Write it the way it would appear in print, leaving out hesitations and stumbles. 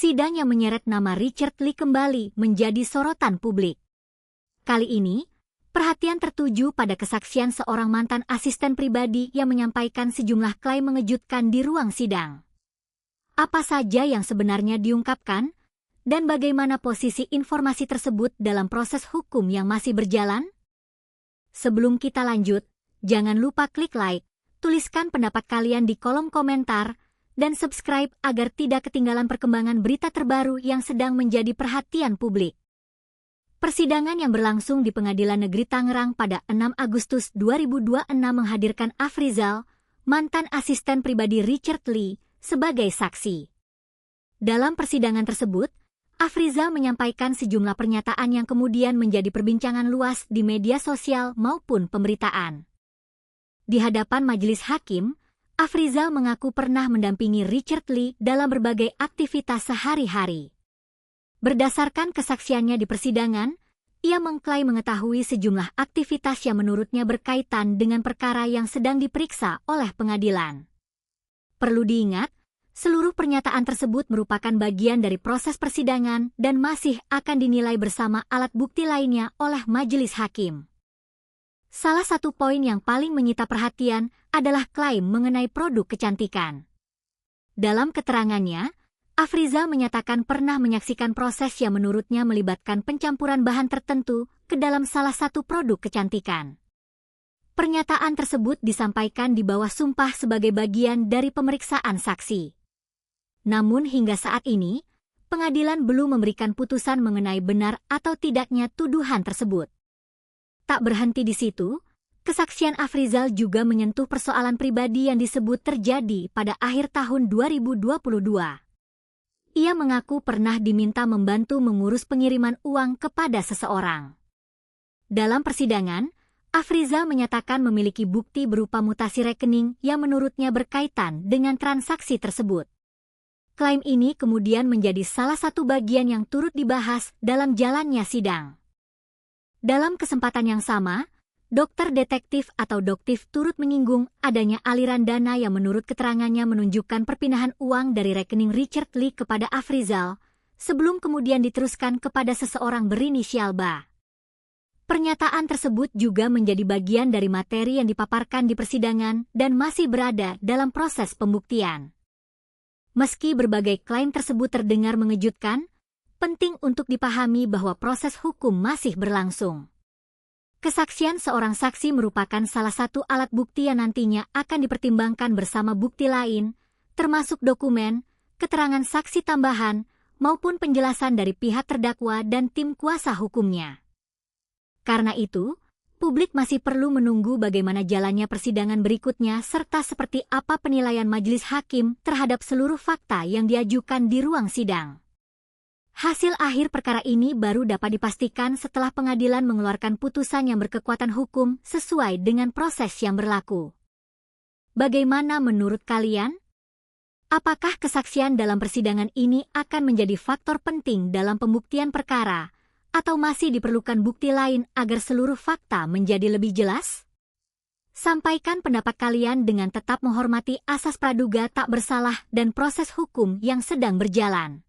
sidang yang menyeret nama Richard Lee kembali menjadi sorotan publik. Kali ini, perhatian tertuju pada kesaksian seorang mantan asisten pribadi yang menyampaikan sejumlah klaim mengejutkan di ruang sidang. Apa saja yang sebenarnya diungkapkan, dan bagaimana posisi informasi tersebut dalam proses hukum yang masih berjalan? Sebelum kita lanjut, jangan lupa klik like, tuliskan pendapat kalian di kolom komentar, dan subscribe agar tidak ketinggalan perkembangan berita terbaru yang sedang menjadi perhatian publik. Persidangan yang berlangsung di Pengadilan Negeri Tangerang pada 6 Agustus 2026 menghadirkan Afrizal, mantan asisten pribadi Richard Lee, sebagai saksi. Dalam persidangan tersebut, Afrizal menyampaikan sejumlah pernyataan yang kemudian menjadi perbincangan luas di media sosial maupun pemberitaan. Di hadapan majelis hakim, Afrizal mengaku pernah mendampingi Richard Lee dalam berbagai aktivitas sehari-hari. Berdasarkan kesaksiannya di persidangan, ia mengklaim mengetahui sejumlah aktivitas yang menurutnya berkaitan dengan perkara yang sedang diperiksa oleh pengadilan. Perlu diingat, seluruh pernyataan tersebut merupakan bagian dari proses persidangan dan masih akan dinilai bersama alat bukti lainnya oleh majelis hakim. Salah satu poin yang paling menyita perhatian adalah klaim mengenai produk kecantikan. Dalam keterangannya, Afrizal menyatakan pernah menyaksikan proses yang menurutnya melibatkan pencampuran bahan tertentu ke dalam salah satu produk kecantikan. Pernyataan tersebut disampaikan di bawah sumpah sebagai bagian dari pemeriksaan saksi. Namun hingga saat ini, pengadilan belum memberikan putusan mengenai benar atau tidaknya tuduhan tersebut. Tak berhenti di situ, kesaksian Afrizal juga menyentuh persoalan pribadi yang disebut terjadi pada akhir tahun 2022. Ia mengaku pernah diminta membantu mengurus pengiriman uang kepada seseorang. Dalam persidangan, Afrizal menyatakan memiliki bukti berupa mutasi rekening yang menurutnya berkaitan dengan transaksi tersebut. Klaim ini kemudian menjadi salah satu bagian yang turut dibahas dalam jalannya sidang. Dalam kesempatan yang sama, dokter detektif atau doktif turut menyinggung adanya aliran dana yang menurut keterangannya menunjukkan perpindahan uang dari rekening Richard Lee kepada Afrizal, sebelum kemudian diteruskan kepada seseorang berinisial BA. Pernyataan tersebut juga menjadi bagian dari materi yang dipaparkan di persidangan dan masih berada dalam proses pembuktian. Meski berbagai klaim tersebut terdengar mengejutkan, penting untuk dipahami bahwa proses hukum masih berlangsung. Kesaksian seorang saksi merupakan salah satu alat bukti yang nantinya akan dipertimbangkan bersama bukti lain, termasuk dokumen, keterangan saksi tambahan, maupun penjelasan dari pihak terdakwa dan tim kuasa hukumnya. Karena itu, publik masih perlu menunggu bagaimana jalannya persidangan berikutnya serta seperti apa penilaian majelis hakim terhadap seluruh fakta yang diajukan di ruang sidang. Hasil akhir perkara ini baru dapat dipastikan setelah pengadilan mengeluarkan putusan yang berkekuatan hukum sesuai dengan proses yang berlaku. Bagaimana menurut kalian? Apakah kesaksian dalam persidangan ini akan menjadi faktor penting dalam pembuktian perkara, atau masih diperlukan bukti lain agar seluruh fakta menjadi lebih jelas? Sampaikan pendapat kalian dengan tetap menghormati asas praduga tak bersalah dan proses hukum yang sedang berjalan.